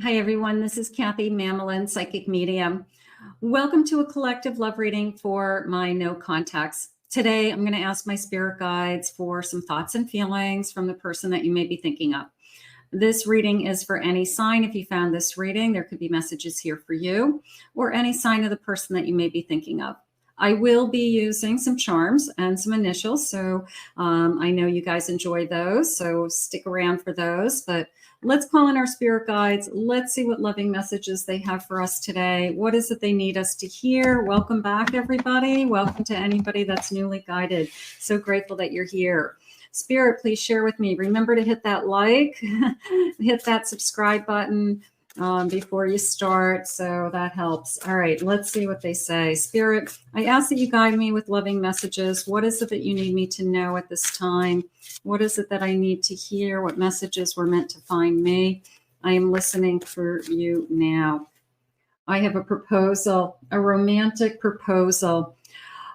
Hi, everyone. This is Kathy Mamelin, Psychic Medium. Welcome to a collective love reading for my no contacts. Today, I'm going to ask my spirit guides for some thoughts and feelings from the person that you may be thinking of. This reading is for any sign. If you found this reading, there could be messages here for you or any sign of the person that you may be thinking of. I will be using some charms and some initials, so I know you guys enjoy those, so stick around for those. But let's call in our spirit guides. Let's see what loving messages they have for us today. What is it they need us to hear? Welcome back, everybody. Welcome to anybody that's newly guided. So grateful that you're here. Spirit, please share with me. Remember to hit that like, hit that subscribe button before you start, so that helps. All right, let's see what they say. Spirit, I ask that you guide me with loving messages. What is it that you need me to know at this time? What is it that I need to hear? What messages were meant to find me? I am listening for you now. I have a proposal, a romantic proposal.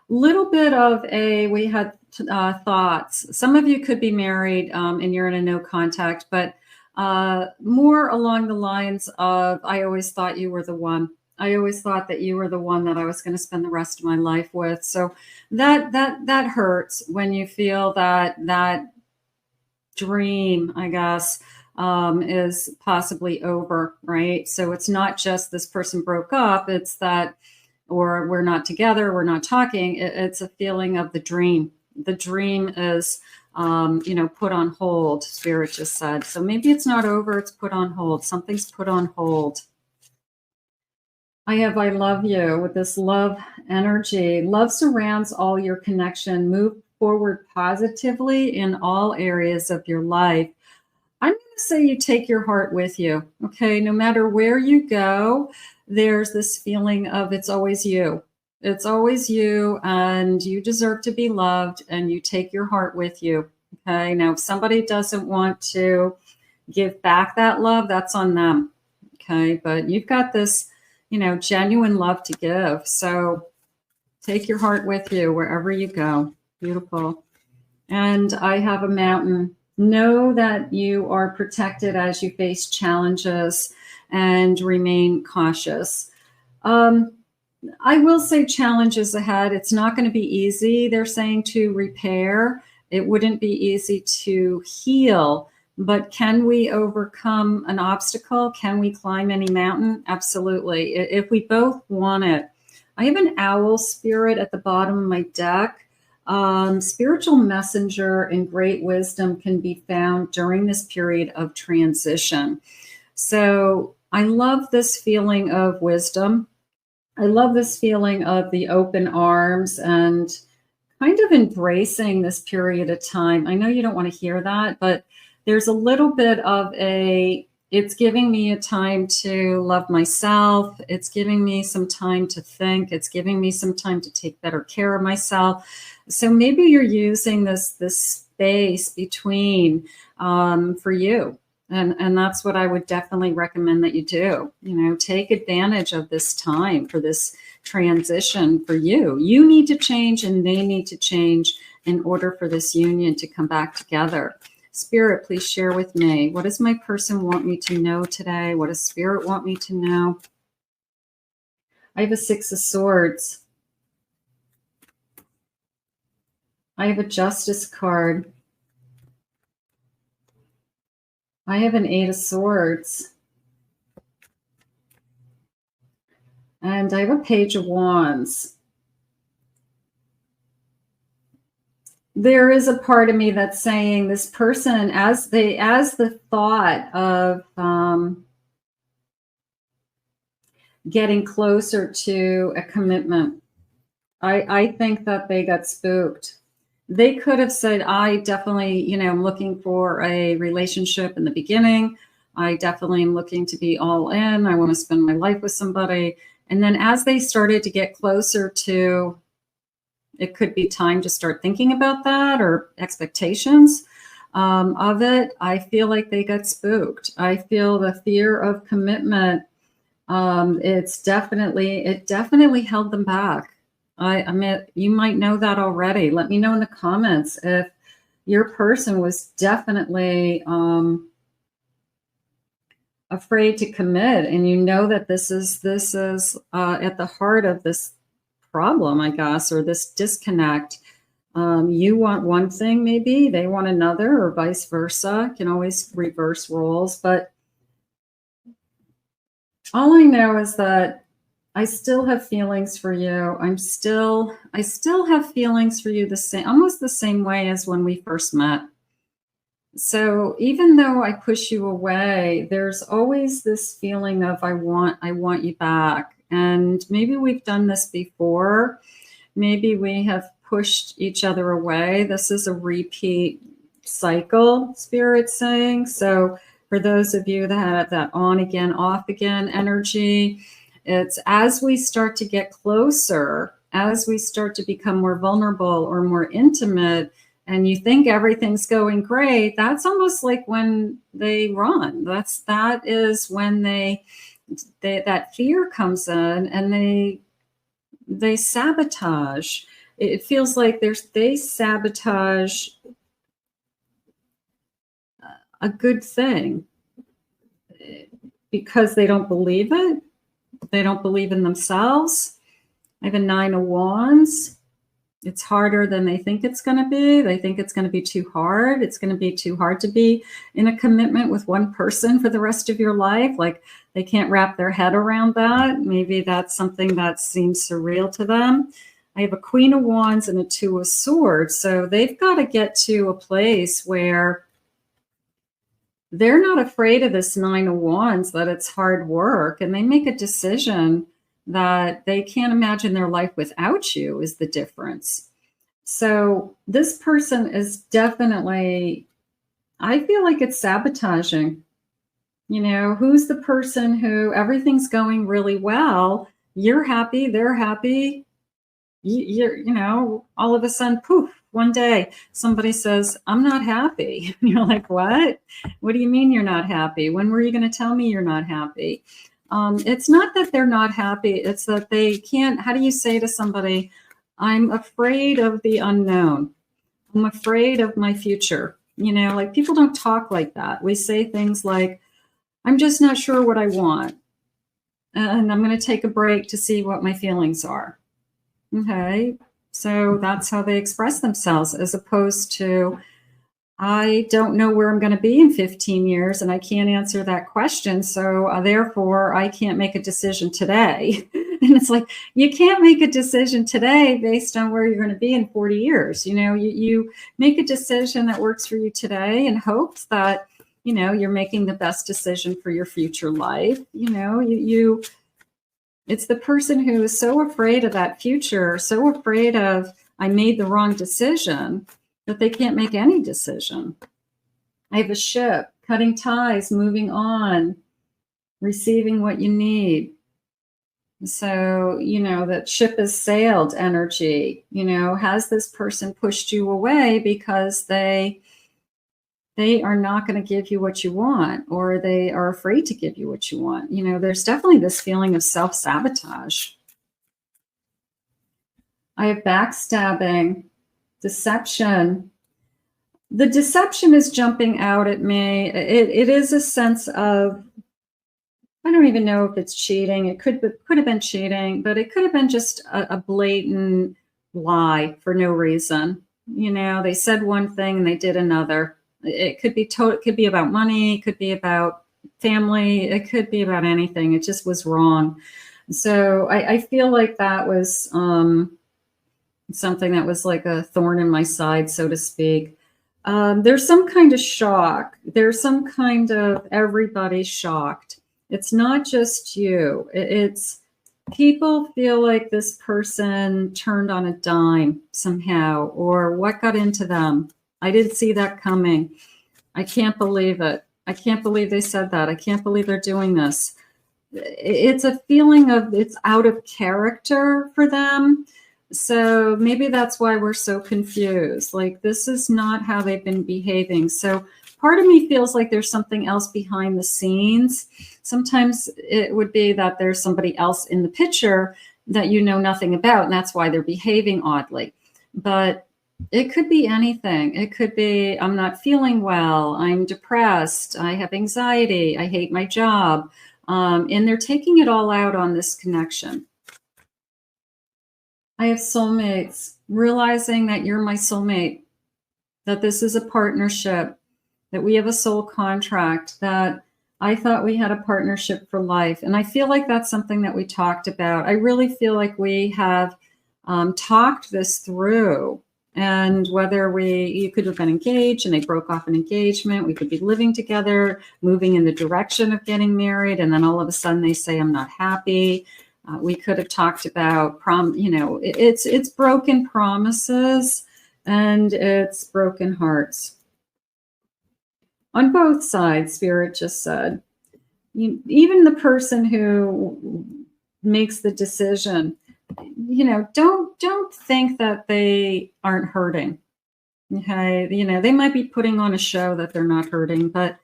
Little bit of we had thoughts. Some of you could be married and you're in a no contact, but more along the lines of, I always thought you were the one. I always thought that you were the one that I was going to spend the rest of my life with. So that hurts when you feel that dream, I guess, is possibly over, right? So it's not just this person broke up, it's that, or we're not together, we're not talking. It's a feeling of the dream. The dream is put on hold, Spirit just said. So maybe it's not over, it's put on hold. Something's put on hold. I love you with this love energy. Love surrounds all your connection. Move forward positively in all areas of your life. I'm going to say you take your heart with you, okay? No matter where you go, there's this feeling of it's always you. It's always you, and you deserve to be loved, and you take your heart with you, okay? Now, if somebody doesn't want to give back that love, that's on them, okay? But you've got this, genuine love to give. So take your heart with you wherever you go. Beautiful. And I have a mountain. Know that you are protected as you face challenges and remain cautious. I will say challenges ahead. It's not going to be easy. They're saying to repair. It wouldn't be easy to heal. But can we overcome an obstacle? Can we climb any mountain? Absolutely. If we both want it. I have an owl spirit at the bottom of my deck. Spiritual messenger and great wisdom can be found during this period of transition. So I love this feeling of wisdom. I love this feeling of the open arms and kind of embracing this period of time. I know you don't want to hear that, but there's a little bit of it's giving me a time to love myself. It's giving me some time to think. It's giving me some time to take better care of myself. So maybe you're using this space between for you. And that's what I would definitely recommend that you do. Take advantage of this time for this transition for you. You need to change and they need to change in order for this union to come back together. Spirit, please share with me. What does my person want me to know today? What does Spirit want me to know? I have a 6 of Swords. I have a Justice card. I have an 8 of Swords. And I have a Page of Wands. There is a part of me that's saying this person, as the thought of getting closer to a commitment, I think that they got spooked. They could have said, I definitely, I'm looking for a relationship in the beginning. I definitely am looking to be all in. I want to spend my life with somebody. And then as they started to get closer to, it could be time to start thinking about that or expectations of it, I feel like they got spooked. I feel the fear of commitment. It definitely held them back. I mean, you might know that already. Let me know in the comments if your person was definitely afraid to commit, and you know that this is at the heart of this problem, I guess, or this disconnect. You want one thing, maybe they want another, or vice versa. Can always reverse roles, but all I know is that I still have feelings for you. I still have feelings for you almost the same way as when we first met. So even though I push you away, there's always this feeling of I want you back. And maybe we've done this before. Maybe we have pushed each other away. This is a repeat cycle, Spirit's saying. So for those of you that have that on again, off again energy, it's as we start to get closer, as we start to become more vulnerable or more intimate, and you think everything's going great, that's almost like when they run. That is when that fear comes in, and they sabotage. It feels like they sabotage a good thing because they don't believe it. They don't believe in themselves. I have a 9 of Wands. It's harder than they think it's going to be. They think it's going to be too hard. It's going to be too hard to be in a commitment with one person for the rest of your life. Like they can't wrap their head around that. Maybe that's something that seems surreal to them. I have a Queen of Wands and a 2 of Swords. So they've got to get to a place where they're not afraid of this 9 of Wands, that it's hard work, and they make a decision that they can't imagine their life without you is the difference. So this person is definitely, I feel like it's sabotaging. You know, who's the person who everything's going really well, you're happy, they're happy, you know, all of a sudden, poof, one day somebody says, I'm not happy. And you're like, what? What do you mean you're not happy? When were you going to tell me you're not happy? It's not that they're not happy. It's that they can't. How do you say to somebody, I'm afraid of the unknown. I'm afraid of my future. You know, like people don't talk like that. We say things like, I'm just not sure what I want. And I'm going to take a break to see what my feelings are. Okay. So that's how they express themselves, as opposed to, I don't know where I'm going to be in 15 years and I can't answer that question. So therefore, I can't make a decision today. And it's like, you can't make a decision today based on where you're going to be in 40 years. You know, you make a decision that works for you today in hopes that, you know, you're making the best decision for your future life. You know, it's the person who is so afraid of that future, so afraid of, I made the wrong decision, that they can't make any decision. I have a ship, cutting ties, moving on, receiving what you need. So, you know, that ship has sailed energy. You know, has this person pushed you away because they are not going to give you what you want, or they are afraid to give you what you want? You know, there's definitely this feeling of self-sabotage. I have backstabbing, deception. The deception is jumping out at me. It is a sense of, I don't even know if it's cheating. It could have been cheating, but it could have been just a blatant lie for no reason. You know, they said one thing and they did another. It could be about money. It could be about family. It could be about anything. It just was wrong. So I feel like that was something that was like a thorn in my side, so to speak. There's some kind of shock. There's some kind of everybody's shocked. It's not just you. It's people feel like this person turned on a dime somehow, or what got into them. I didn't see that coming. I can't believe it. I can't believe they said that. I can't believe they're doing this. It's a feeling of it's out of character for them. So maybe that's why we're so confused. Like, this is not how they've been behaving. So part of me feels like there's something else behind the scenes. Sometimes it would be that there's somebody else in the picture that you know nothing about, and that's why they're behaving oddly. But It could be anything. It could be, I'm not feeling well, I'm depressed, I have anxiety, I hate my job. And they're taking it all out on this connection. I have soulmates, realizing that you're my soulmate, that this is a partnership, that we have a soul contract, that I thought we had a partnership for life. And I feel like that's something that we talked about. I really feel like we have talked this through. And whether you could have been engaged and they broke off an engagement, we could be living together, moving in the direction of getting married, and then all of a sudden they say, I'm not happy. We could have talked about, it's broken promises and it's broken hearts. On both sides, Spirit just said, even the person who makes the decision, don't think that they aren't hurting. Okay, they might be putting on a show that they're not hurting, but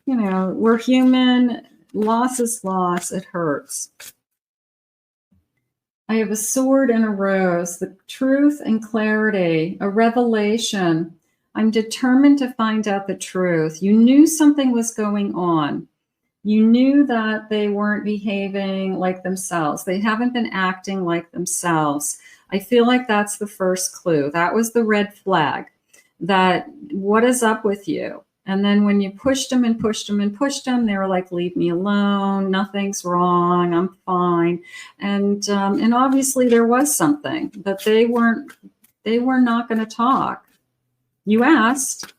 we're human. Loss is loss. It hurts. I have a sword and a rose, the truth and clarity, a revelation. I'm determined to find out the truth. You knew something was going on. You knew that they weren't behaving like themselves. They haven't been acting like themselves. I feel like that's the first clue. That was the red flag. That what is up with you? And then when you pushed them and pushed them and pushed them, they were like, leave me alone. Nothing's wrong. I'm fine. And obviously there was something, but they were not going to talk. You asked,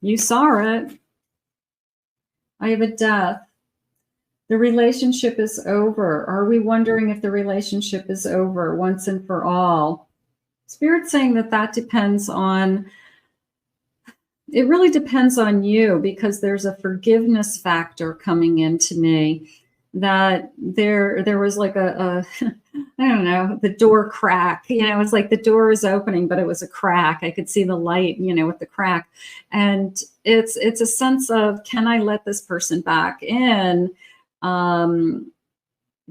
you saw it. I have a death. The relationship is over. Are we wondering if the relationship is over once and for all? Spirit's saying that depends on, it really depends on you, because there's a forgiveness factor coming into me, that there was like a I don't know, the door crack, it's like the door is opening, but it was a crack. I could see the light, with the crack. And it's a sense of, can I let this person back in?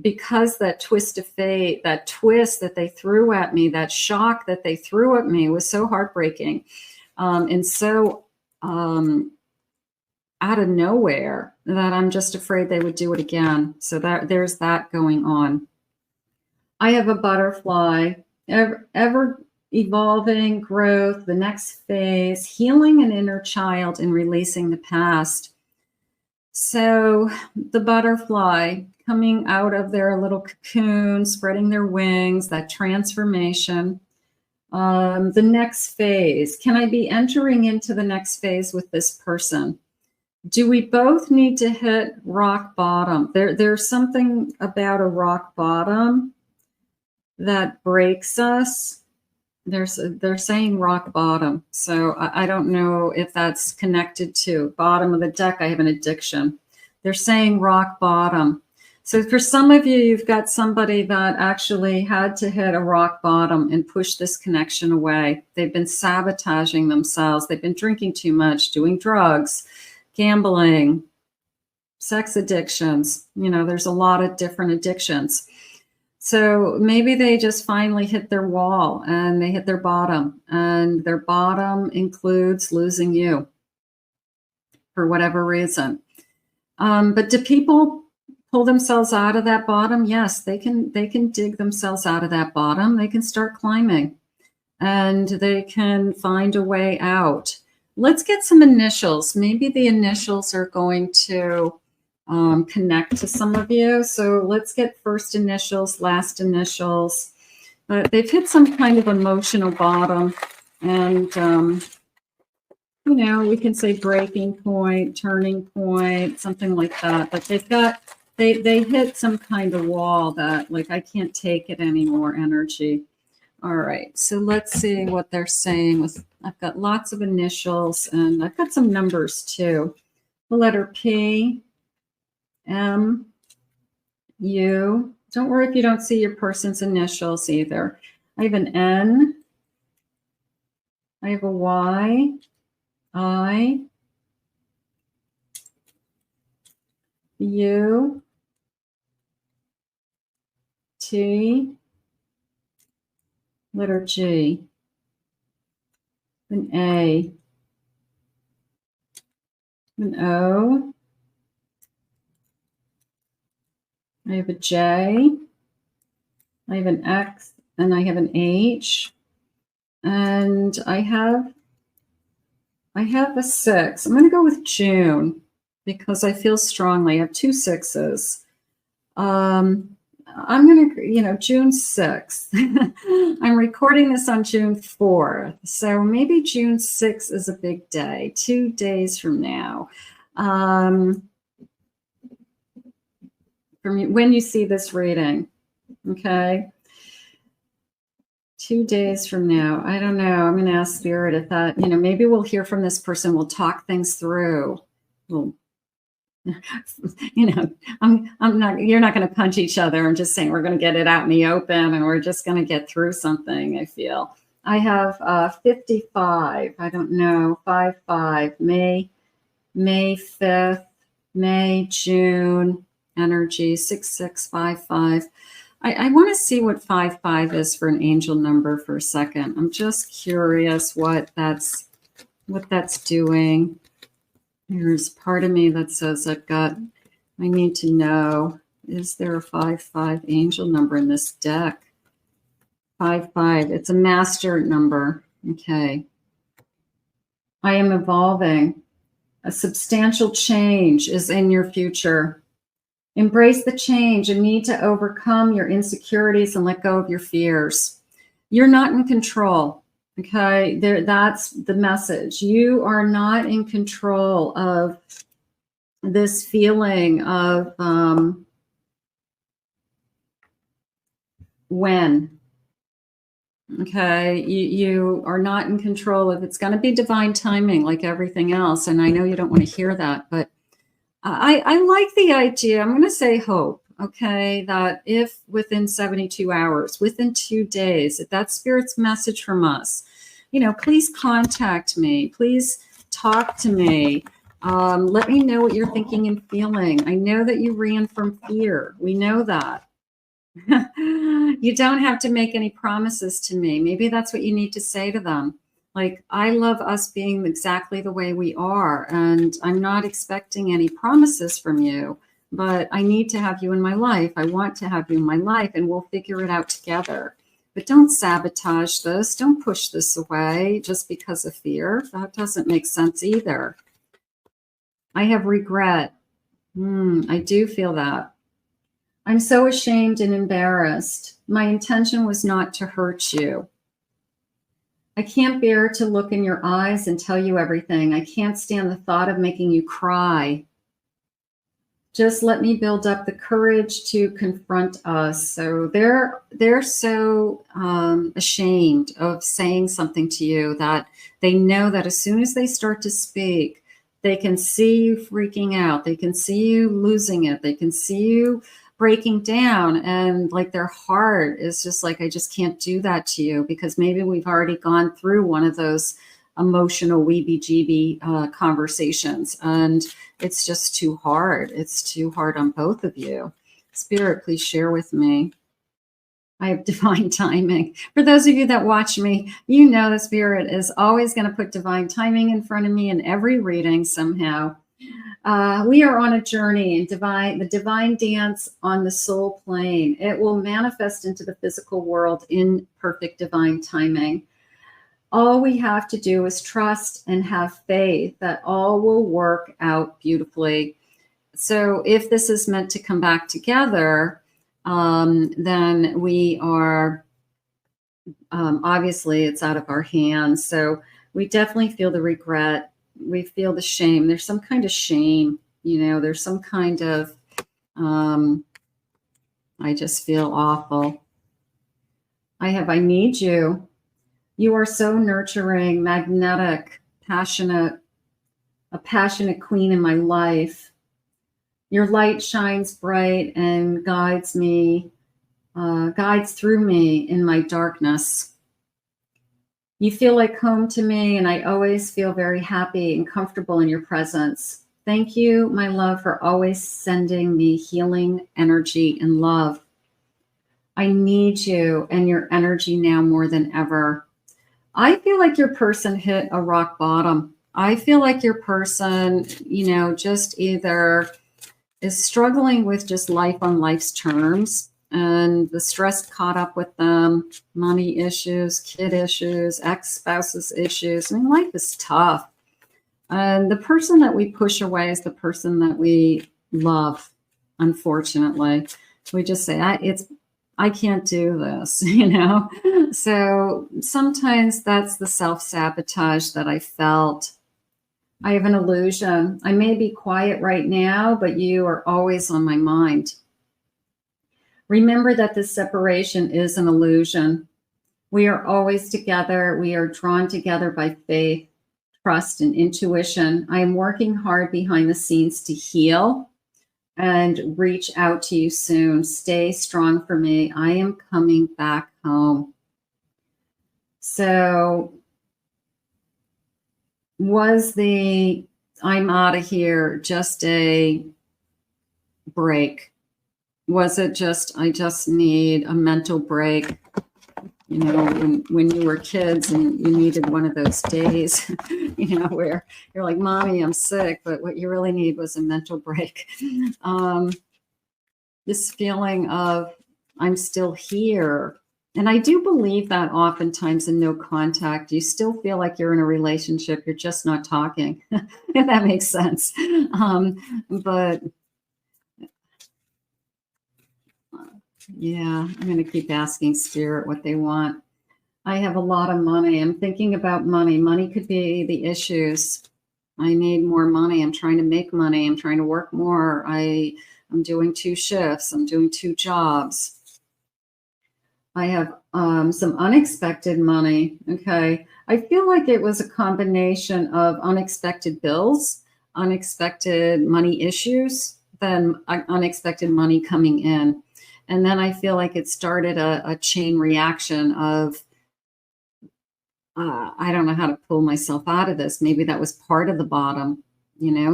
Because that twist of fate, that twist that they threw at me, that shock that they threw at me was so heartbreaking, and so out of nowhere, that I'm just afraid they would do it again. So there's that going on. I have a butterfly, ever evolving growth, the next phase, healing an inner child and releasing the past. So the butterfly coming out of their little cocoon, spreading their wings, that transformation. The next phase. Can I be entering into the next phase with this person? Do we both need to hit rock bottom? There's something about a rock bottom that breaks us. They're saying rock bottom. So I don't know if that's connected to bottom of the deck. I have an addiction. They're saying rock bottom. So for some of you, you've got somebody that actually had to hit a rock bottom and push this connection away. They've been sabotaging themselves. They've been drinking too much, doing drugs, gambling, sex addictions. There's a lot of different addictions. So maybe they just finally hit their wall and they hit their bottom, and their bottom includes losing you for whatever reason. But do people pull themselves out of that bottom? Yes, they can dig themselves out of that bottom. They can start climbing and they can find a way out. Let's get some initials. Maybe the initials are going to connect to some of you. So let's get first initials, last initials. But they've hit some kind of emotional bottom, and we can say breaking point, turning point, something like that. But they hit some kind of wall that, like, I can't take it anymore energy. All right, so let's see what they're saying. I've got lots of initials, and I've got some numbers too. The letter P, M, U. Don't worry if you don't see your person's initials either. I have an N. I have a Y, I, U, T, letter G. an A, an O, I have a J, I have an X, and I have an H, and I have a 6. I'm going to go with June because I feel strongly. I have 2 6s. I'm going to, June 6th. I'm recording this on June 4th. So maybe June 6th is a big day, 2 days from now. From when you see this reading, okay? 2 days from now. I don't know. I'm going to ask Spirit if that, maybe we'll hear from this person. We'll talk things through. We'll, I'm not, you're not going to punch each other. I'm just saying we're going to get it out in the open and we're just going to get through something, I feel. I have 55. I don't know. 5-5. May 5th. May, June. Energy. 6-6-5-5. I want to see what 5-5 is for an angel number for a second. I'm just curious what that's doing. There's part of me that says I need to know, is there a 5-5 angel number in this deck? 5-5, it's a master number. Okay. I am evolving. A substantial change is in your future. Embrace the change and need to overcome your insecurities and let go of your fears. You're not in control. Okay, that's the message. You are not in control of this feeling of when. Okay, you are not in control of it's going to be divine timing like everything else. And I know you don't want to hear that, but I like the idea. I'm going to say hope. Okay, that if within 72 hours, within 2 days, if that's Spirit's message from us, please contact me. Please talk to me. Let me know what you're thinking and feeling. I know that you ran from fear. We know that. You don't have to make any promises to me. Maybe that's what you need to say to them. Like, I love us being exactly the way we are, and I'm not expecting any promises from you. But I need to have you in my life. I want to have you in my life, and we'll figure it out together. But don't sabotage this. Don't push this away just because of fear. That doesn't make sense either. I have regret. I do feel that. I'm so ashamed and embarrassed. My intention was not to hurt you. I can't bear to look in your eyes and tell you everything. I can't stand the thought of making you cry. Just let me build up the courage to confront us. So they're so ashamed of saying something to you that they know that as soon as they start to speak, they can see you freaking out. They can see you losing it. They can see you breaking down, and like their heart is just like, I just can't do that to you, because maybe we've already gone through one of those emotional weebie-jeebie conversations, and it's just too hard. It's too hard on both of you. Spirit, please share with me. I have divine timing. For those of you that watch me, you know the Spirit is always going to put divine timing in front of me in every reading somehow. We are on a journey in the divine dance on the soul plane. It will manifest into the physical world in perfect divine timing. All we have to do is trust and have faith that all will work out beautifully. So if this is meant to come back together, then we are, obviously it's out of our hands. So we definitely feel the regret. We feel the shame. There's some kind of shame, there's some kind of, I just feel awful. I need you. You are so nurturing, magnetic, passionate, a passionate queen in my life. Your light shines bright and guides through me in my darkness. You feel like home to me, and I always feel very happy and comfortable in your presence. Thank you, my love, for always sending me healing energy and love. I need you and your energy now more than ever. I feel like your person hit a rock bottom. I feel like your person, just either is struggling with just life on life's terms, and the stress caught up with them, money issues, kid issues, ex-spouses issues. I mean, life is tough. And the person that we push away is the person that we love, unfortunately. We just say, I can't do this, So sometimes that's the self-sabotage that I felt. I have an illusion. I may be quiet right now, but you are always on my mind. Remember that this separation is an illusion. We are always together. We are drawn together by faith, trust, and intuition. I am working hard behind the scenes to heal and reach out to you soon. Stay strong for me. I am coming back home. So was the I'm out of here just a break? Was it just, I just need a mental break? When you were kids and you needed one of those days, where you're like, Mommy, I'm sick, but what you really need was a mental break. This feeling of I'm still here. And I do believe that oftentimes in no contact, you still feel like you're in a relationship. You're just not talking, if that makes sense. But yeah, I'm going to keep asking Spirit what they want. I have a lot of money. I'm thinking about money. Money could be the issues. I need more money. I'm trying to make money. I'm trying to work more. I'm doing 2 shifts. I'm doing 2 jobs. I have some unexpected money. Okay. I feel like it was a combination of unexpected bills, unexpected money issues, then unexpected money coming in. And then I feel like it started a chain reaction of, I don't know how to pull myself out of this. Maybe that was part of the bottom,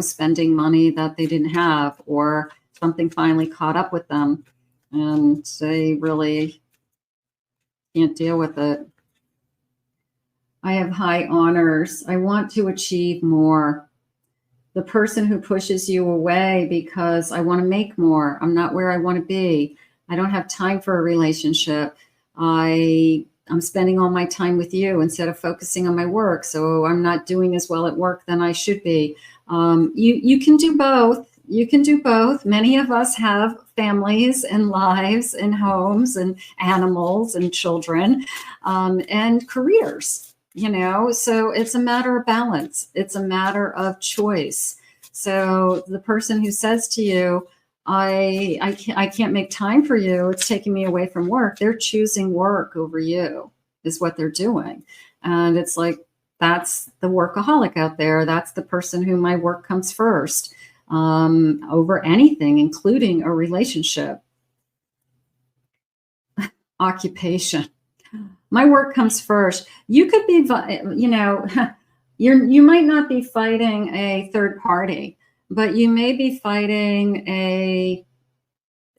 spending money that they didn't have, or something finally caught up with them and they really can't deal with it. I have high honors. I want to achieve more. The person who pushes you away because I want to make more. I'm not where I want to be. I don't have time for a relationship. I'm spending all my time with you instead of focusing on my work. So I'm not doing as well at work than I should be. You can do both. You can do both. Many of us have families and lives and homes and animals and children and careers, so it's a matter of balance. It's a matter of choice. So the person who says to you, I can't make time for you, it's taking me away from work, they're choosing work over you, is what they're doing. And it's like, that's the workaholic out there. That's the person who my work comes first. Over anything, including a relationship. Occupation. My work comes first. You could be, you might not be fighting a third party, but you may be fighting a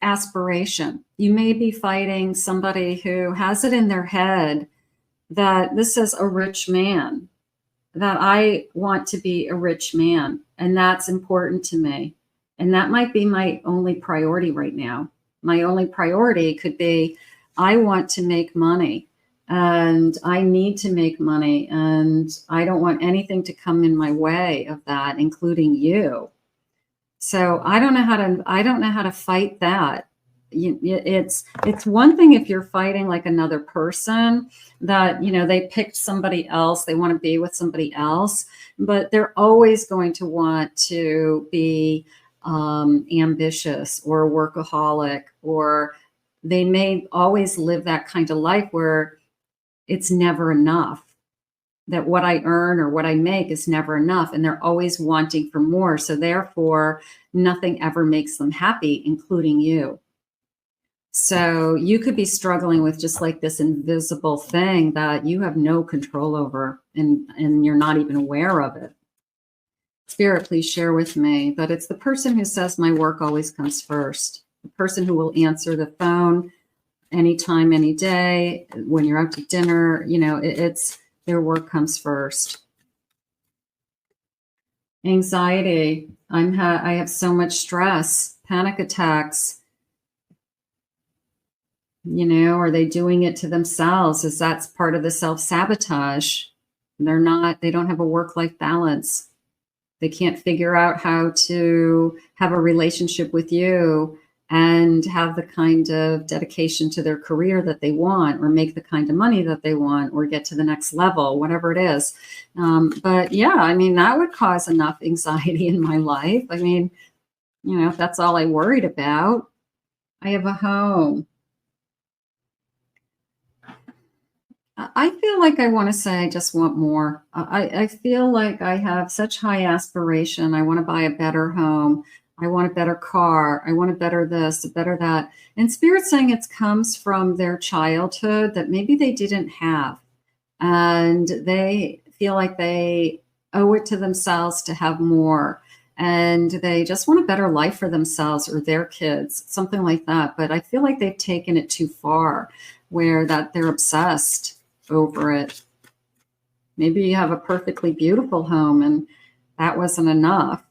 aspiration. You may be fighting somebody who has it in their head that this is a rich man, that I want to be a rich man, and that's important to me. And that might be my only priority right now. My only priority could be, I want to make money and I need to make money, and I don't want anything to come in my way of that, including you. So I don't know how to fight that. It's one thing if you're fighting like another person that, they picked somebody else, they want to be with somebody else, but they're always going to want to be ambitious or a workaholic, or they may always live that kind of life where it's never enough, that what I earn or what I make is never enough, and they're always wanting for more. So therefore, nothing ever makes them happy, including you. So you could be struggling with just like this invisible thing that you have no control over, and you're not even aware of it. Spirit, please share with me that it's the person who says my work always comes first, the person who will answer the phone anytime, any day, when you're out to dinner, it's Their work comes first. Anxiety. I have so much stress, panic attacks. You know, are they doing it to themselves? Is that part of the self-sabotage? They don't have a work-life balance. They can't figure out how to have a relationship with you and have the kind of dedication to their career that they want, or make the kind of money that they want, or get to the next level, whatever it is. But yeah, I mean, that would cause enough anxiety in my life. I mean, you know, if that's all I worried about. I have a home. I feel like I want to say I just want more. I feel like I have such high aspiration. I want to buy a better home. I want a better car. I want a better this, a better that. And Spirit's saying it comes from their childhood that maybe they didn't have. And they feel like they owe it to themselves to have more. And they just want a better life for themselves or their kids, something like that. But I feel like they've taken it too far, where that they're obsessed over it. Maybe you have a perfectly beautiful home and that wasn't enough.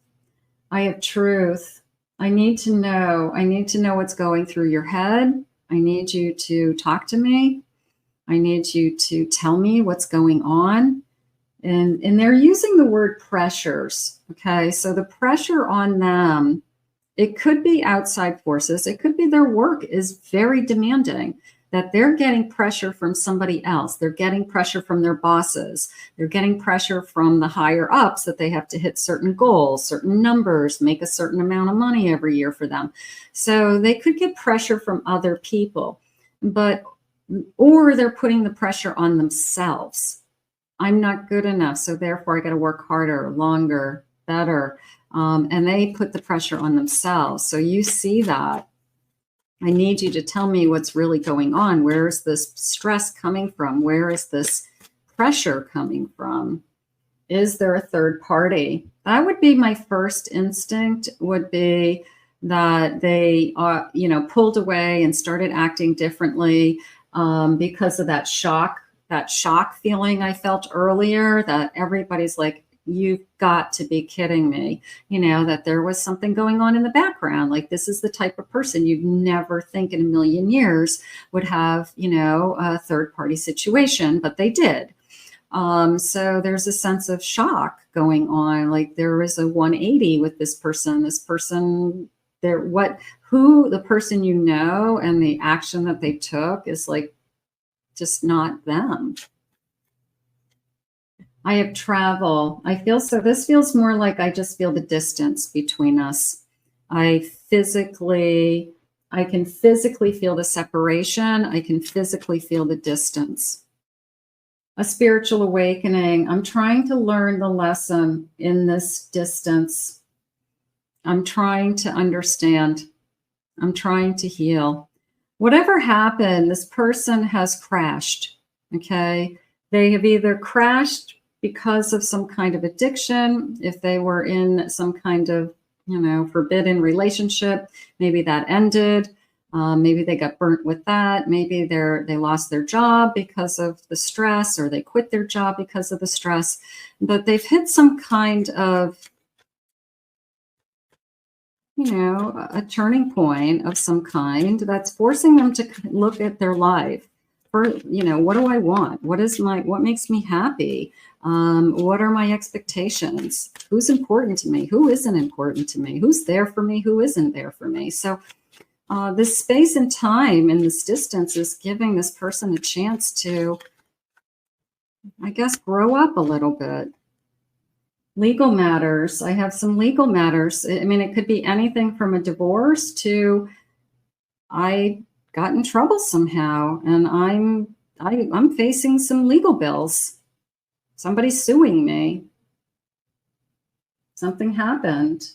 I have truth. I need to know what's going through your head. I need you to talk to me. I need you to tell me what's going on. And they're using the word pressures. Okay. So the pressure on them, it could be outside forces. It could be their work is very demanding, that they're getting pressure from somebody else. They're getting pressure from their bosses. They're getting pressure from the higher ups that they have to hit certain goals, certain numbers, make a certain amount of money every year for them. So they could get pressure from other people, or they're putting the pressure on themselves. I'm not good enough, so therefore I got to work harder, longer, better. And they put the pressure on themselves. So you see that. I need you to tell me what's really going on. Where is this stress coming from? Where is this pressure coming from? Is there a third party? That would be my first instinct, would be that they pulled away and started acting differently because of that shock feeling I felt earlier, that everybody's like, you've got to be kidding me, that there was something going on in the background. Like, this is the type of person you'd never think in a million years would have, a third party situation, but they did. So there's a sense of shock going on. Like, there is a 180 with this person, who the person, and the action that they took is like, just not them. I have travel. This feels more like I just feel the distance between us. I can physically feel the separation. I can physically feel the distance. A spiritual awakening. I'm trying to learn the lesson in this distance. I'm trying to understand. I'm trying to heal. Whatever happened, this person has crashed, okay? They have either crashed because of some kind of addiction. If they were in some kind of, forbidden relationship, maybe that ended. Maybe they got burnt with that. Maybe they lost their job because of the stress, or they quit their job because of the stress. But they've hit some kind of, a turning point of some kind that's forcing them to look at their life. What do I want? What makes me happy? What are my expectations? Who's important to me? Who isn't important to me? Who's there for me? Who isn't there for me? So this space and time and this distance is giving this person a chance to, I guess, grow up a little bit. Legal matters. I have some legal matters. I mean, it could be anything from a divorce to I got in trouble somehow and I'm facing some legal bills. Somebody's suing me. Something happened.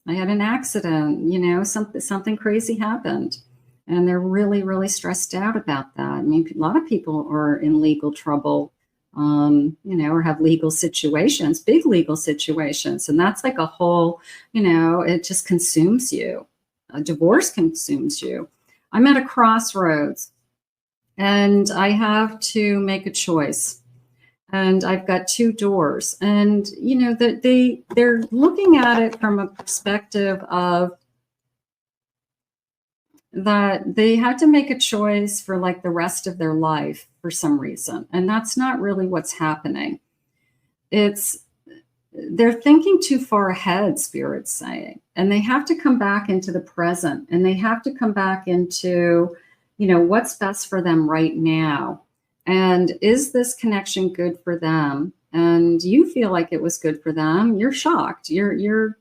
I had an accident, something crazy happened. And they're really, really stressed out about that. I mean, a lot of people are in legal trouble, or have legal situations, big legal situations. And that's like a whole, it just consumes you. A divorce consumes you. I'm at a crossroads and I have to make a choice. and I've got two doors. And, you know, that they're looking at it from a perspective of that they had to make a choice for like the rest of their life for some reason. And that's not really what's happening. They're thinking too far ahead, Spirit's saying, and they have to come back into the present, and they have to come back into, you know, what's best for them right now. And is this connection good for them? And you feel like it was good for them. You're shocked. You're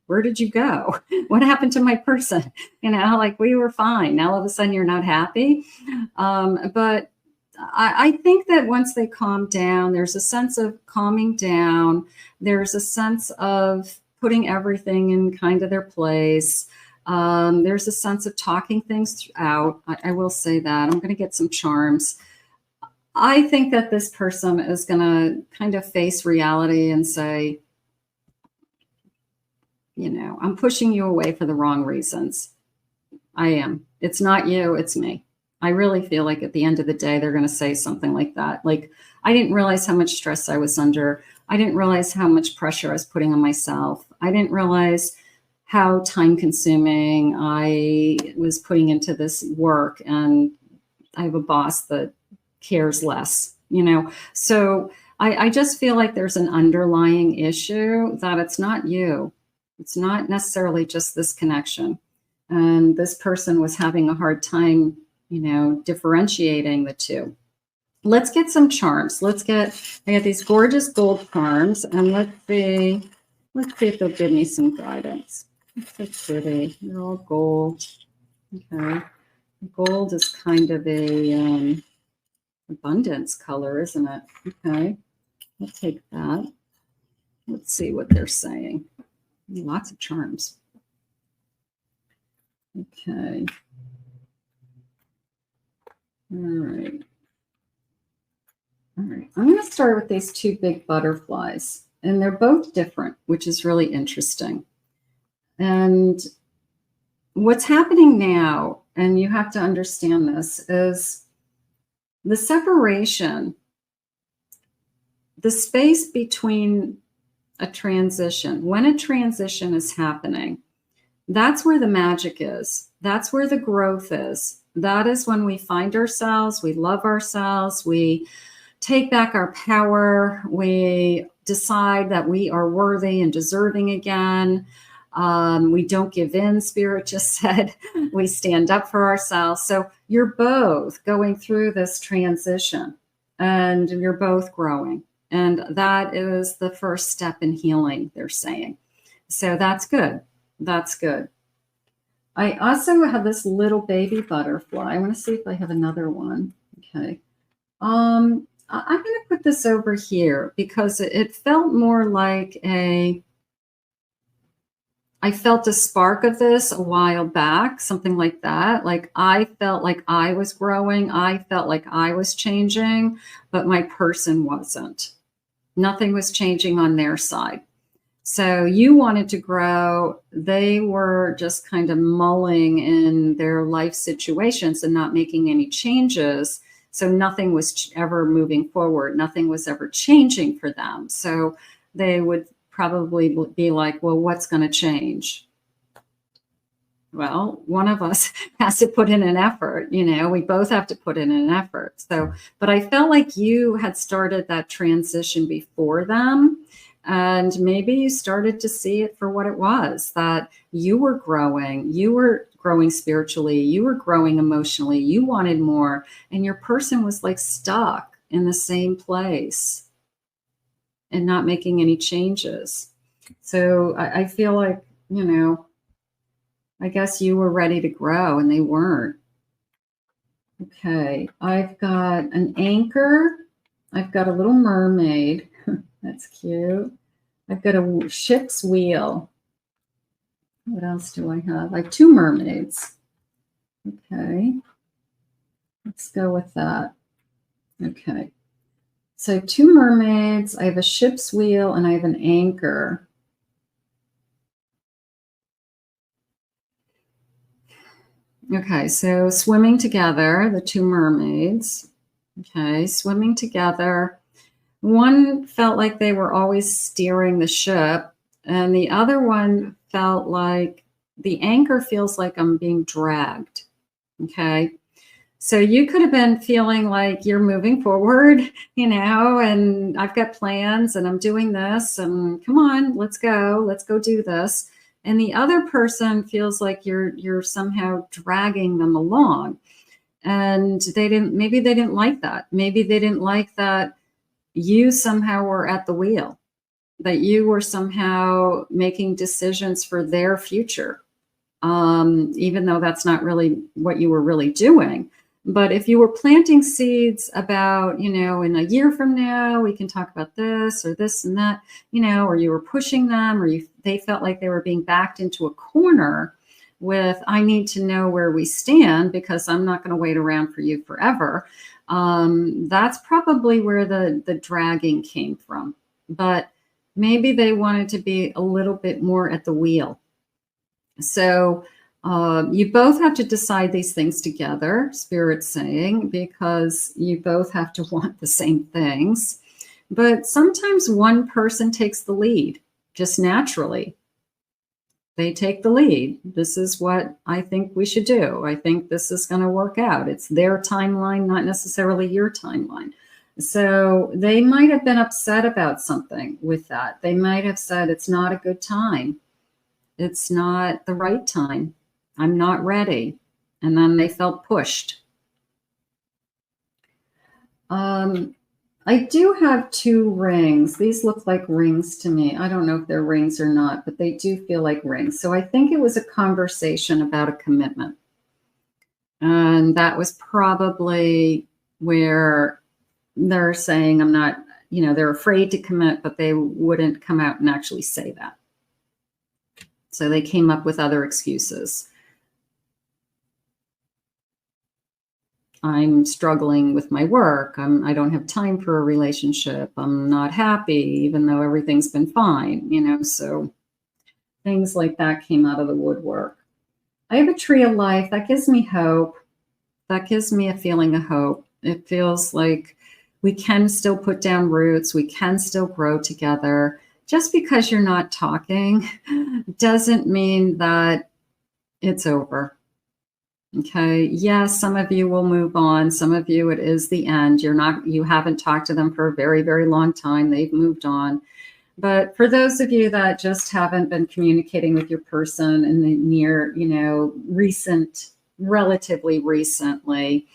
where did you go? What happened to my person? You know, like we were fine. Now all of a sudden you're not happy. But I think that once they calm down, there's a sense of calming down. There's a sense of putting everything in kind of their place. There's a sense of talking things out. I will say that. I'm going to get some charms. I think that this person is going to kind of face reality and say, you know, I'm pushing you away for the wrong reasons. I am. It's not you, it's me. I really feel like at the end of the day, they're going to say something like that. Like, I didn't realize how much stress I was under. I didn't realize how much pressure I was putting on myself. I didn't realize how time consuming I was putting into this work. And I have a boss that cares less, you know? So I just feel like there's an underlying issue that it's not you. It's not necessarily just this connection. And this person was having a hard time, you know, differentiating the two. Let's get some charms. I got these gorgeous gold charms, and let's see if they'll give me some guidance. It's so pretty. They're all gold. Okay. Gold is kind of a abundance color, isn't it? Okay. I'll take that. Let's see what they're saying. Lots of charms. Okay. All right. All right. I'm going to start with these two big butterflies, and they're both different, which is really interesting. And what's happening now, and you have to understand this, is the separation, the space between a transition. When a transition is happening, that's where the magic is. That's where the growth is. That is when we find ourselves, we love ourselves, we take back our power, we decide that we are worthy and deserving again. We don't give in, Spirit just said. We stand up for ourselves. So you're both going through this transition, and you're both growing. And that is the first step in healing, they're saying. So that's good. That's good. I also have this little baby butterfly. I want to see if I have another one. Okay. I'm going to put this over here because it felt more like I felt a spark of this a while back, something like that. Like I felt like I was growing. I felt like I was changing, but my person wasn't. Nothing was changing on their side. So you wanted to grow. They were just kind of mulling in their life situations and not making any changes. So nothing was ever moving forward. Nothing was ever changing for them. So they would probably be like, well, what's going to change? Well, one of us has to put in an effort. You know, we both have to put in an effort. So, but I felt like you had started that transition before them. And maybe you started to see it for what it was, that you were growing spiritually, you were growing emotionally, you wanted more, and your person was like stuck in the same place and not making any changes. So I feel like, you know, I guess you were ready to grow and they weren't. Okay, I've got an anchor. I've got a little mermaid. That's cute. I've got a ship's wheel. What else do I have? I have two mermaids. Okay. Let's go with that. Okay. So two mermaids. I have a ship's wheel and I have an anchor. Okay. So swimming together, the two mermaids. Okay. Swimming together. One felt like they were always steering the ship, and the other one felt like the anchor feels like I'm being dragged. Okay. So you could have been feeling like you're moving forward, and I've got plans and I'm doing this and come on, let's go do this. And the other person feels like you're somehow dragging them along. And maybe they didn't like that. Maybe they didn't like that you somehow were at the wheel, that you were somehow making decisions for their future, even though that's not really what you were really doing. But if you were planting seeds about, in a year from now, we can talk about this or this and that, or you were pushing them, or they felt like they were being backed into a corner with, I need to know where we stand because I'm not going to wait around for you forever. That's probably where the dragging came from. But maybe they wanted to be a little bit more at the wheel. So you both have to decide these things together, Spirit's saying, because you both have to want the same things. But sometimes one person takes the lead, just naturally. They take the lead. This is what I think we should do. I think this is going to work out. It's their timeline, not necessarily your timeline. So they might have been upset about something with that. They might have said, it's not a good time. It's not the right time. I'm not ready. And then they felt pushed. I do have 2 rings. These look like rings to me. I don't know if they're rings or not, but they do feel like rings. So I think it was a conversation about a commitment. And that was probably where they're saying, I'm not, they're afraid to commit, but they wouldn't come out and actually say that. So they came up with other excuses. I'm struggling with my work. I don't have time for a relationship. I'm not happy, even though everything's been fine, so things like that came out of the woodwork. I have a tree of life. That gives me hope. That gives me a feeling of hope. It feels like we can still put down roots. We can still grow together. Just because you're not talking doesn't mean that it's over. Okay. Yes, some of you will move on. Some of you, it is the end. You haven't talked to them for a very, very long time. They've moved on. But for those of you that just haven't been communicating with your person in the near, relatively recently,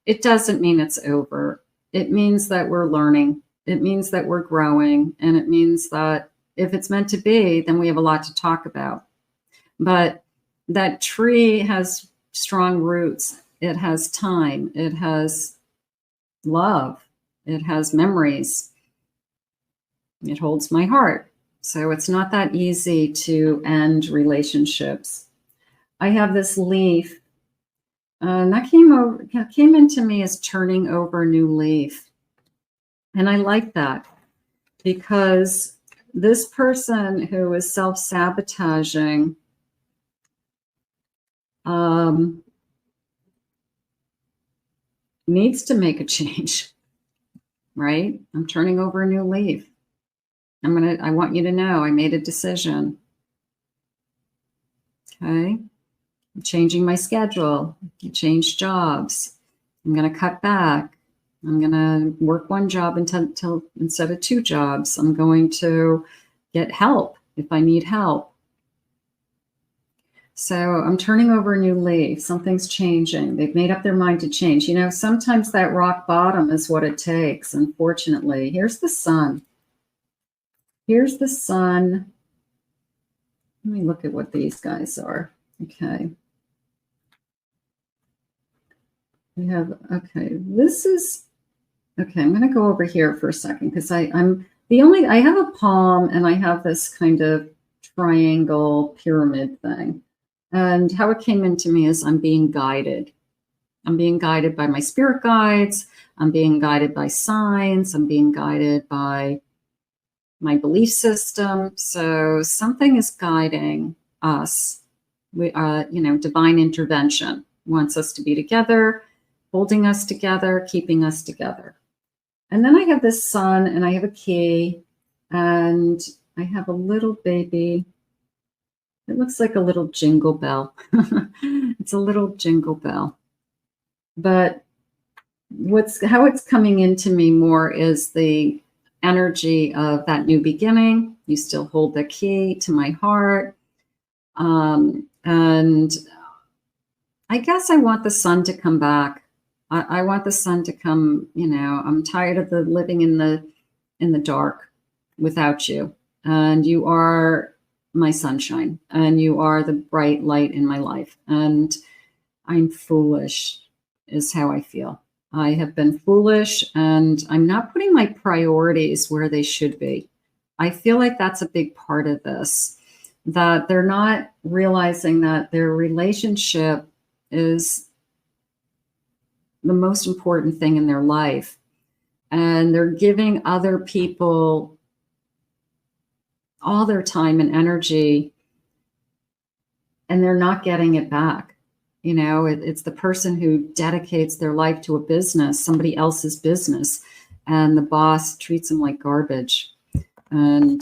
it doesn't mean it's over. It means that we're learning. It means that we're growing. And it means that if it's meant to be, then we have a lot to talk about. But that tree has strong roots. It has time. It has love. It has memories. It holds my heart. So it's not that easy to end relationships. I have this leaf, and that came into me as turning over a new leaf. And I like that because this person who is self-sabotaging needs to make a change, right? I'm turning over a new leaf. I want you to know I made a decision. Okay. I'm changing my schedule. I changed jobs. I'm going to cut back. I'm going to work one job until instead of 2 jobs. I'm going to get help if I need help. So I'm turning over a new leaf. Something's changing. They've made up their mind to change. Sometimes that rock bottom is what it takes, unfortunately. Here's the sun. Here's the sun. Let me look at what these guys are. Okay. We have, okay, this is, okay, I'm going to go over here for a second because I have a palm and I have this kind of triangle pyramid thing. And how it came into me is I'm being guided. I'm being guided by my spirit guides. I'm being guided by signs. I'm being guided by my belief system. So something is guiding us. Divine intervention wants us to be together, holding us together, keeping us together. And then I have this sun, and I have a key, and I have a little baby. It looks like a little jingle bell. It's a little jingle bell. But how it's coming into me more is the energy of that new beginning. You still hold the key to my heart. And I guess I want the sun to come back. I want the sun to come, I'm tired of the living in the dark without you. And you are my sunshine, and you are the bright light in my life. And I'm foolish is how I feel. I have been foolish, and I'm not putting my priorities where they should be. I feel like that's a big part of this, that they're not realizing that their relationship is the most important thing in their life. And they're giving other people all their time and energy, and they're not getting it back. It's the person who dedicates their life to a business, somebody else's business, and the boss treats them like garbage, and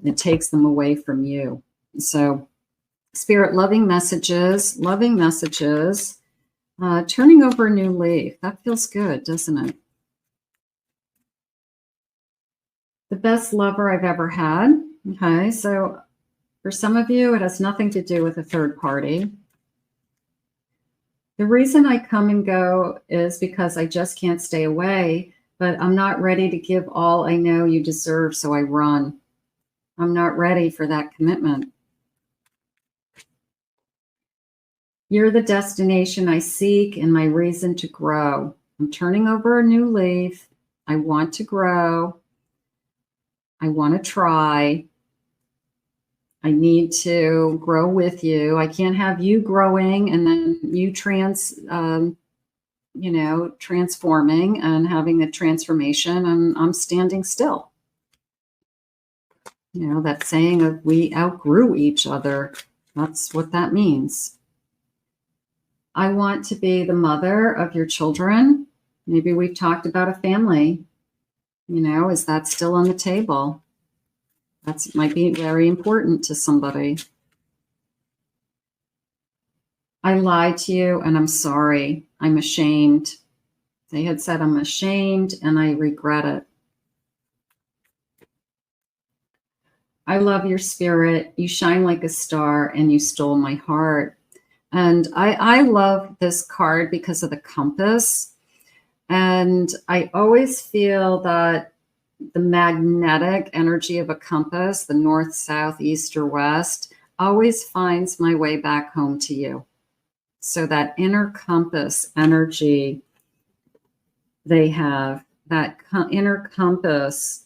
it takes them away from you. So, Spirit, loving messages, turning over a new leaf. That feels good, doesn't it? The best lover I've ever had. Okay, so for some of you, it has nothing to do with a third party. The reason I come and go is because I just can't stay away, but I'm not ready to give all I know you deserve, so I run. I'm not ready for that commitment. You're the destination I seek and my reason to grow. I'm turning over a new leaf. I want to grow. I want to try. I need to grow with you. I can't have you growing and then you transforming and having a transformation, and I'm standing still. That saying of we outgrew each other. That's what that means. I want to be the mother of your children. Maybe we've talked about a family. Is that still on the table? That might be very important to somebody. I lied to you and I'm sorry. I'm ashamed. They had said I'm ashamed and I regret it. I love your spirit. You shine like a star and you stole my heart. And I love this card because of the compass. And I always feel that the magnetic energy of a compass, the north, south, east, or west, always finds my way back home to you. So that inner compass energy they have, that inner compass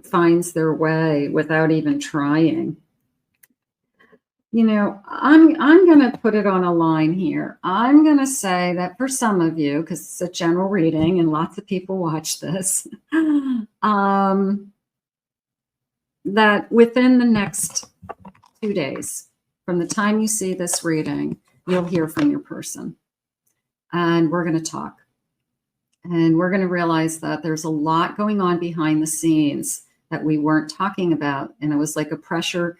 finds their way without even trying. I'm going to put it on a line here. I'm going to say that for some of you, because it's a general reading and lots of people watch this, that within the next 2 days, from the time you see this reading, you'll hear from your person. And we're going to talk. And we're going to realize that there's a lot going on behind the scenes that we weren't talking about. And it was like a pressure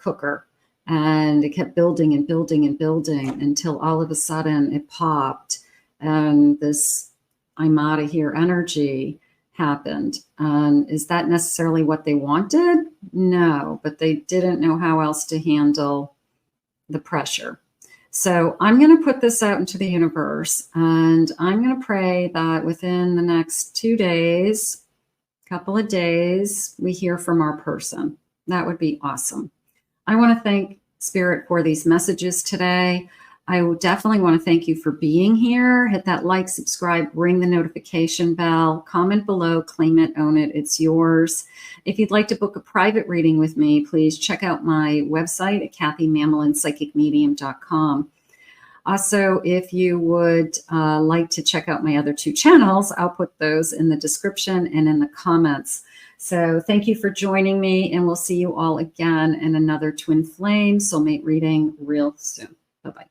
cooker, and it kept building and building and building until all of a sudden it popped, and this I'm out of here energy happened. Is that necessarily what they wanted? No, but they didn't know how else to handle the pressure. So I'm going to put this out into the universe, and I'm going to pray that within the next 2 days, couple of days, we hear from our person. That would be awesome. I want to thank Spirit for these messages today. I would definitely want to thank you for being here. Hit that like, subscribe, ring the notification bell, comment below, claim it, own it. It's yours. If you'd like to book a private reading with me, please check out my website at KathyMamolinsPsychicMedium.com. Also, if you would like to check out my other 2 channels, I'll put those in the description and in the comments. So thank you for joining me, and we'll see you all again in another Twin Flame soulmate reading real soon. Bye-bye.